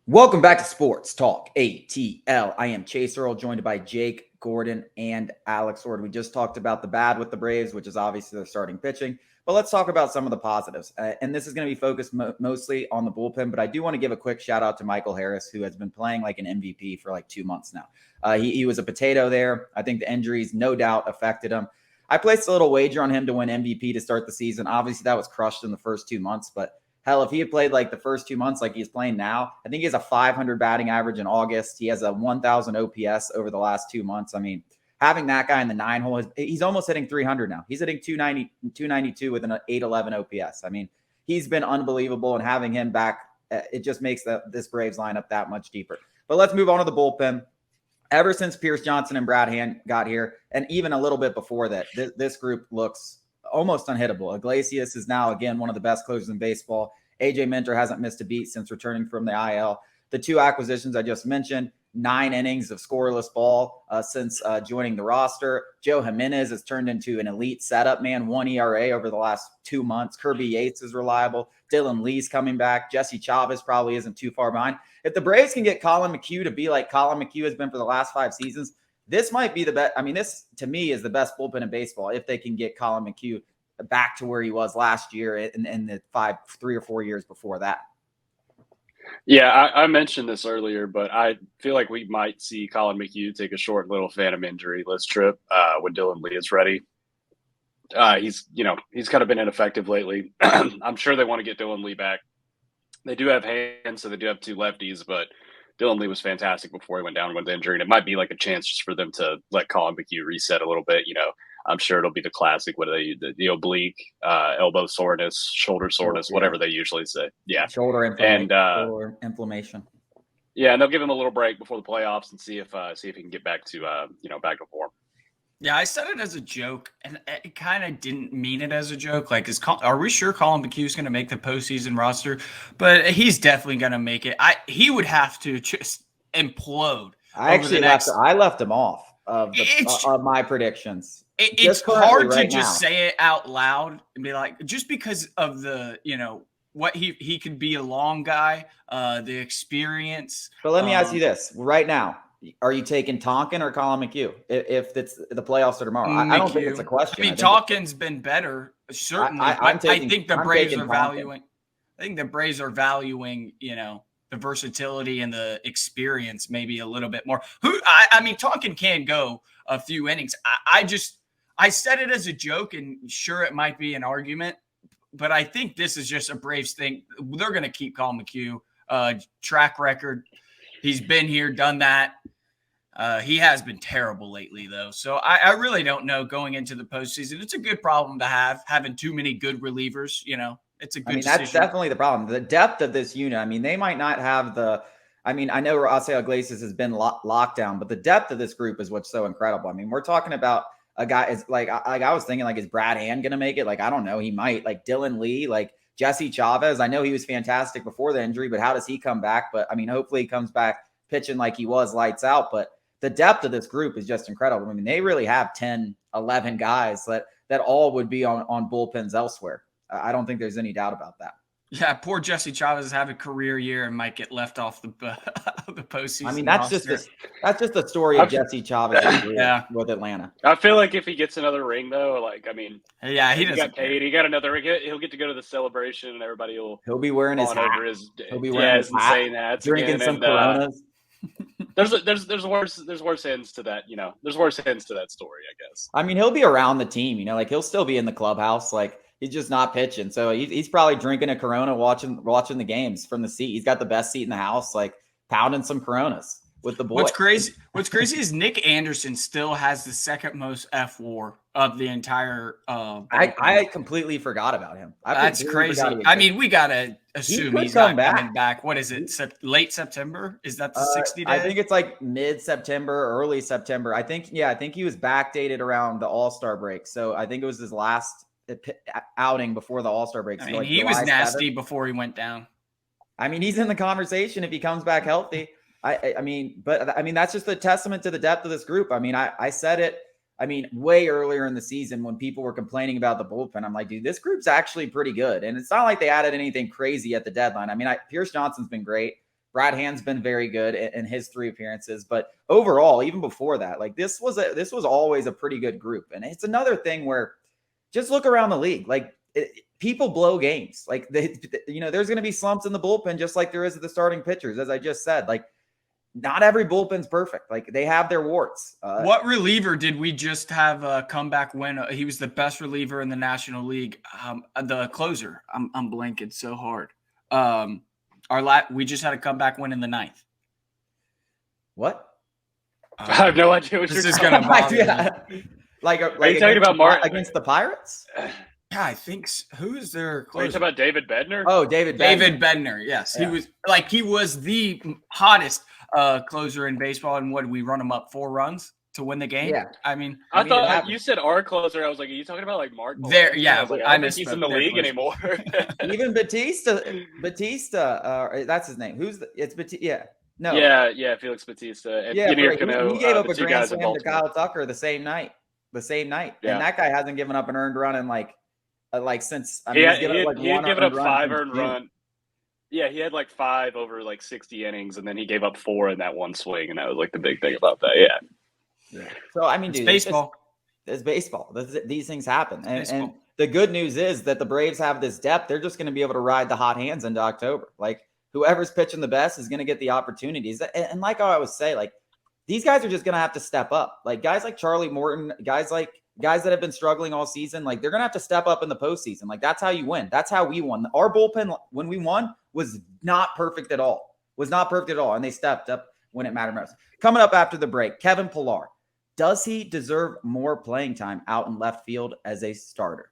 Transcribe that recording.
Welcome back to Sports Talk ATL. I am Chase Earl, joined by Jake Gordon and Alex Ord. We just talked about the bad with the Braves, which is obviously their starting pitching. But let's talk about some of the positives. And this is going to be focused mostly on the bullpen. But I do want to give a quick shout out to Michael Harris, who has been playing like an MVP for like 2 months now. He was a potato there. I think the injuries no doubt affected him. I placed a little wager on him to win MVP to start the season. Obviously, that was crushed in the first 2 months, but hell, if he had played like the first 2 months like he's playing now, I think he has a 500 batting average in August. He has a 1,000 OPS over the last 2 months. I mean, having that guy in the 9-hole, he's almost hitting 300 now. He's hitting 290, 292 with an 811 OPS. I mean, he's been unbelievable, and having him back, it just makes this Braves lineup that much deeper. But let's move on to the bullpen. Ever since Pierce Johnson and Brad Hand got here, and even a little bit before that, this group looks almost unhittable. Iglesias is now, again, one of the best closers in baseball. AJ Minter hasn't missed a beat since returning from the IL. The two acquisitions I just mentioned, 9 innings of scoreless ball since joining the roster. Joe Jimenez has turned into an elite setup man, 1 ERA over the last 2 months. Kirby Yates is reliable. Dylan Lee's coming back. Jesse Chavez probably isn't too far behind. If the Braves can get Colin McHugh to be like Colin McHugh has been for the last 5 seasons, this might be the best. I mean, this to me is the best bullpen in baseball if they can get Colin McHugh back to where he was last year and the 3 or 4 years before that. Yeah, I mentioned this earlier, but I feel like we might see Colin McHugh take a short little phantom injury list trip when Dylan Lee is ready. He's kind of been ineffective lately. I'm sure they want to get Dylan Lee back. They do have hands, so they do have 2 lefties, but Dylan Lee was fantastic before he went down with the injury, and it might be like a chance just for them to let Colin McHugh reset a little bit. I'm sure it'll be the classic, the oblique, elbow soreness, shoulder soreness, whatever they usually say. Yeah, shoulder inflammation. Yeah, and they'll give him a little break before the playoffs and see if he can get back to back to form. Yeah, I said it as a joke, and it kind of didn't mean it as a joke. Like, are we sure Colin McHugh's going to make the postseason roster? But he's definitely going to make it. He would have to just implode. I left him off of my predictions. It's hard to just say it out loud and be like, just because of the, what he could be a long guy, the experience. But let me ask you this right now. Are you taking Tonkin or Colin McHugh if it's the playoffs are tomorrow? I don't think it's a question. I mean, Tonkin's been better, certainly. I think the Braves are valuing. I think the Braves are valuing, the versatility and the experience maybe a little bit more. I mean, Tonkin can go a few innings. I said it as a joke, and sure, it might be an argument, but I think this is just a Braves thing. They're going to keep Colin McHugh. Track record. He's been here, done that. He has been terrible lately, though. So I really don't know going into the postseason. It's a good problem to have, having too many good relievers. It's a good decision. That's definitely the problem. The depth of this unit. I mean, they might not have I know Rafael Iglesias has been locked down, but the depth of this group is what's so incredible. I mean, we're talking about a guy is like I was thinking, like, is Brad Hand going to make it? Like, I don't know. He might. Like Dylan Lee, like Jesse Chavez. I know he was fantastic before the injury, but how does he come back? But I mean, hopefully he comes back pitching like he was, lights out. But the depth of this group is just incredible. I mean, they really have 10, 11 guys that all would be on bullpens elsewhere. I don't think there's any doubt about that. Yeah, poor Jesse Chavez is having a career year and might get left off the postseason. I mean, that's just the story of Jesse Chavez with Atlanta. I feel like if he gets another ring, though, he got paid. He got another ring. He'll get to go to the celebration, and everybody he'll be wearing his hat. He'll be wearing his hat, drinking some Coronas. There's worse ends to that. There's worse ends to that story, I guess. I mean, he'll be around the team. Like he'll still be in the clubhouse. Like, he's just not pitching. So he's probably drinking a Corona, watching the games from the seat. He's got the best seat in the house, like pounding some Coronas with the boys. What's crazy is Nick Anderson still has the second most FWAR of the entire. I completely forgot about him. That's crazy. I mean, we got to assume he's not coming back. What is it? Late September? Is that the 60 days? I think it's like mid-September, early September. I think he was backdated around the All-Star break. So I think it was his last outing before the All-Star break. I mean, he was nasty before he went down. I mean, he's in the conversation if he comes back healthy. I mean, that's just a testament to the depth of this group. I mean, I said it, way earlier in the season when people were complaining about the bullpen. I'm like, dude, this group's actually pretty good. And it's not like they added anything crazy at the deadline. I mean, Pierce Johnson's been great. Brad Hand's been very good in his 3 appearances, but overall, even before that, like this was always a pretty good group. And it's another thing where just look around the league, like people blow games. Like there's going to be slumps in the bullpen, just like there is at the starting pitchers, as I just said. Like not every bullpen's perfect. Like they have their warts. What reliever did we just have a comeback win? He was the best reliever in the National League. The closer. I'm blanking so hard. We just had a comeback win in the 9th. What? I have no idea what this is going to bother me. Like are you talking about Martin against the Pirates? Yeah, I think so. Who is their closer? Are you talking about David Bednar? Oh, David Bednar. Yes, yeah. He was the hottest closer in baseball. And what did we run him up 4 runs to win the game? Yeah, I mean, I thought you said our closer. I was like, are you talking about like Mark? There, yeah, I don't think he's in the league anymore. Even Batista, that's his name. It's Batista. Yeah. No. Yeah, Felix Batista. And he gave up a grand grand slam to Kyle Tucker the same night. Yeah. And that guy hasn't given up an earned run in since he had given up 5 earned run. Yeah, he had like 5 over like 60 innings, and then he gave up 4 in that one swing, and that was like the big thing about that. Yeah. So I mean, dude, baseball. It's baseball. These things happen, and the good news is that the Braves have this depth. They're just going to be able to ride the hot hands into October. Like whoever's pitching the best is going to get the opportunities. And like I always say, like these guys are just going to have to step up. Like guys like Charlie Morton, guys that have been struggling all season, like they're going to have to step up in the postseason. Like that's how you win. That's how we won. Our bullpen when we won was not perfect at all. And they stepped up when it mattered most. Coming up after the break, Kevin Pillar. Does he deserve more playing time out in left field as a starter?